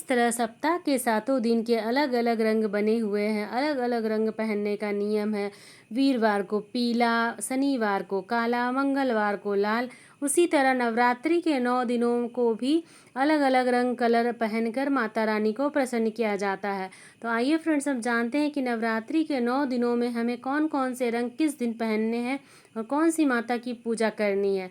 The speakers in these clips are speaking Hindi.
तरह सप्ताह के सातों दिन के अलग अलग रंग बने हुए हैं, अलग अलग रंग पहनने का नियम है। वीरवार को पीला, शनिवार को काला, मंगलवार को लाल। उसी तरह नवरात्रि के 9 दिनों को भी अलग अलग रंग कलर पहनकर माता रानी को प्रसन्न किया जाता है। तो आइए फ्रेंड्स, हम जानते हैं कि नवरात्रि के 9 दिनों में हमें कौन कौन से रंग किस दिन पहनने हैं और कौन सी माता की पूजा करनी है।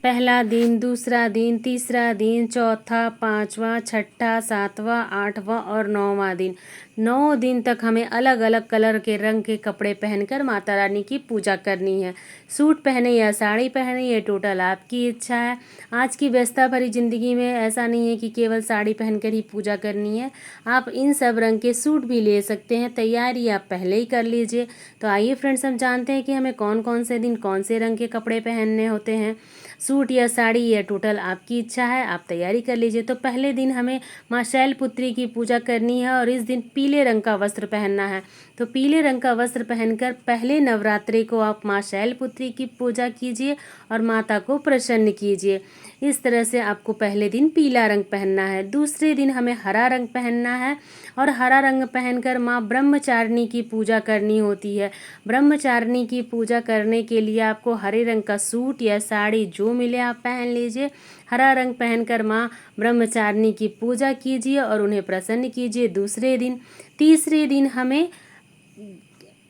पहला दिन, दूसरा दिन, तीसरा दिन, चौथा, पाँचवा, छठा, सातवां, आठवां और 9वां दिन। 9 दिन तक हमें अलग अलग कलर के रंग के कपड़े पहनकर माता रानी की पूजा करनी है। सूट पहने या साड़ी पहने, ये टोटल आपकी इच्छा है। आज की व्यस्तता भरी ज़िंदगी में ऐसा नहीं है कि केवल साड़ी पहनकर ही पूजा करनी है। आप इन सब रंग के सूट भी ले सकते हैं। तैयारी आप पहले ही कर लीजिए। तो आइए फ्रेंड्स, हम जानते हैं कि हमें कौन कौन से दिन कौन से रंग के कपड़े पहनने होते हैं। सूट या साड़ी, यह टोटल आपकी इच्छा है, आप तैयारी कर लीजिए। तो पहले दिन हमें माँ शैलपुत्री की पूजा करनी है और इस दिन पीले रंग का वस्त्र पहनना है। तो पीले रंग का वस्त्र पहनकर पहले नवरात्रि को आप माँ शैलपुत्री की पूजा कीजिए और माता को प्रसन्न कीजिए। इस तरह से आपको पहले दिन पीला रंग पहनना है। दूसरे दिन हमें हरा रंग पहनना है और हरा रंग पहनकर माँ ब्रह्मचारिणी की पूजा करनी होती है। ब्रह्मचारिणी की पूजा करने के लिए आपको हरे रंग का सूट या साड़ी जो मिले आप पहन लीजिए। हरा रंग पहनकर माँ ब्रह्मचारिणी की पूजा कीजिए और उन्हें प्रसन्न कीजिए। तीसरे दिन हमें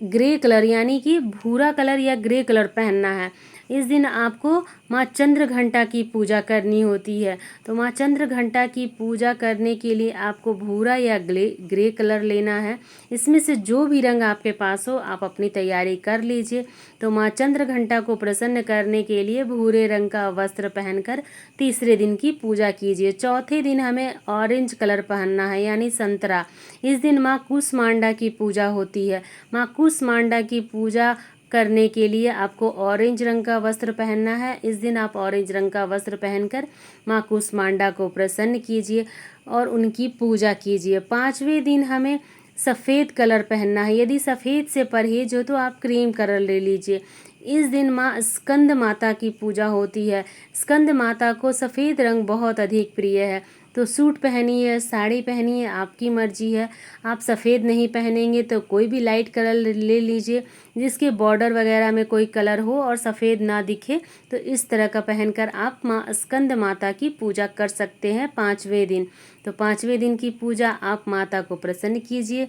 ग्रे कलर यानी कि भूरा कलर या ग्रे कलर पहनना है। इस दिन आपको माँ चंद्रघंटा की पूजा करनी होती है। तो माँ चंद्रघंटा की पूजा करने के लिए आपको भूरा या ग्रे कलर लेना है। इसमें से जो भी रंग आपके पास हो आप अपनी तैयारी कर लीजिए। तो माँ चंद्रघंटा को प्रसन्न करने के लिए भूरे रंग का वस्त्र पहनकर तीसरे दिन की पूजा कीजिए। चौथे दिन हमें ऑरेंज कलर पहनना है यानी संतरा। इस दिन माँ कूष्मांडा की पूजा होती है। माँ कूष्मांडा की पूजा करने के लिए आपको ऑरेंज रंग का वस्त्र पहनना है। इस दिन आप ऑरेंज रंग का वस्त्र पहनकर माँ कूष्मांडा को प्रसन्न कीजिए और उनकी पूजा कीजिए। 5वें दिन हमें सफ़ेद कलर पहनना है। यदि सफ़ेद से परहेज हो तो आप क्रीम कलर ले लीजिए। इस दिन माँ स्कंद माता की पूजा होती है। स्कंद माता को सफ़ेद रंग बहुत अधिक प्रिय है। तो सूट पहनिए, साड़ी पहनिए, आपकी मर्जी है। आप सफ़ेद नहीं पहनेंगे तो कोई भी लाइट कलर ले लीजिए जिसके बॉर्डर वगैरह में कोई कलर हो और सफ़ेद ना दिखे। तो इस तरह का पहनकर आप माँ स्कंद माता की पूजा कर सकते हैं 5वें दिन। तो 5वें दिन की पूजा आप माता को प्रसन्न कीजिए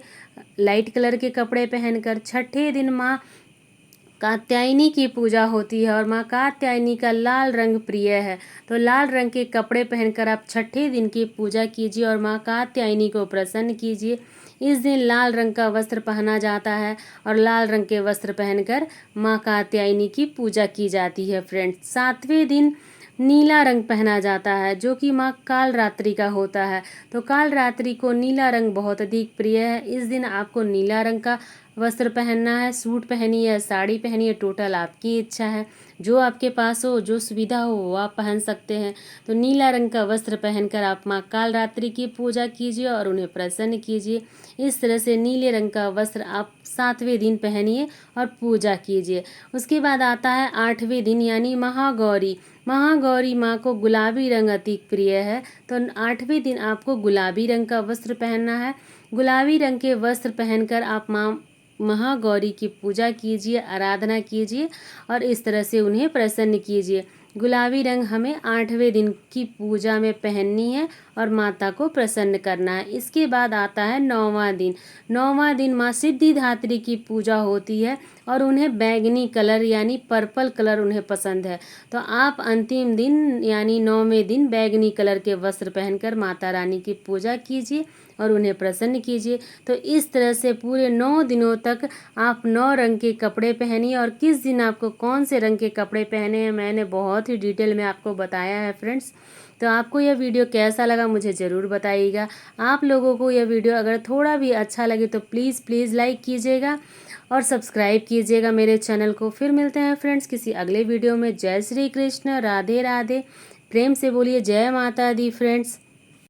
लाइट कलर के कपड़े पहनकर। छठे दिन माँ कात्यायनी की पूजा होती है और माँ कात्यायनी का लाल रंग प्रिय है। तो लाल रंग के कपड़े पहनकर आप छठे दिन की पूजा कीजिए और माँ कात्यायनी को प्रसन्न कीजिए। इस दिन लाल रंग का वस्त्र पहना जाता है और लाल रंग के वस्त्र पहनकर माँ कात्यायनी की पूजा की जाती है। फ्रेंड्स, 7वें दिन नीला रंग पहना जाता है जो कि माँ कालरात्रि का होता है। तो कालरात्रि को नीला रंग बहुत अधिक प्रिय है। इस दिन आपको नीला रंग का वस्त्र पहनना है। सूट पहनिए या साड़ी पहनिए, टोटल आपकी इच्छा है। जो आपके पास हो, जो सुविधा हो वो आप पहन सकते हैं। तो नीला रंग का वस्त्र पहनकर आप माँ कालरात्रि की पूजा कीजिए और उन्हें प्रसन्न कीजिए। इस तरह से नीले रंग का वस्त्र आप 7वें दिन पहनिए और पूजा कीजिए। उसके बाद आता है 8वें दिन यानी महागौरी। महागौरी माँ को गुलाबी रंग अति प्रिय है। तो 8वें दिन आपको गुलाबी रंग का वस्त्र पहनना है। गुलाबी रंग के वस्त्र पहनकर आप माँ महागौरी की पूजा कीजिए, आराधना कीजिए और इस तरह से उन्हें प्रसन्न कीजिए। गुलाबी रंग हमें 8वें दिन की पूजा में पहननी है और माता को प्रसन्न करना है। इसके बाद आता है 9वां दिन। 9वां दिन माँ सिद्धिदात्री की पूजा होती है और उन्हें बैंगनी कलर यानी पर्पल कलर उन्हें पसंद है। तो आप अंतिम दिन यानी 9वें दिन बैंगनी कलर के वस्त्र पहनकर माता रानी की पूजा कीजिए और उन्हें प्रसन्न कीजिए। तो इस तरह से पूरे 9 दिनों तक आप 9 रंग के कपड़े पहनिए और किस दिन आपको कौन से रंग के कपड़े पहने हैं मैंने बहुत ही डिटेल में आपको बताया है फ्रेंड्स। तो आपको यह वीडियो कैसा लगा मुझे ज़रूर बताइएगा। आप लोगों को यह वीडियो अगर थोड़ा भी अच्छा लगे तो प्लीज़ लाइक कीजिएगा और सब्सक्राइब कीजिएगा मेरे चैनल को। फिर मिलते हैं फ्रेंड्स किसी अगले वीडियो में। जय श्री कृष्ण, राधे राधे। प्रेम से बोलिए जय माता दी फ्रेंड्स।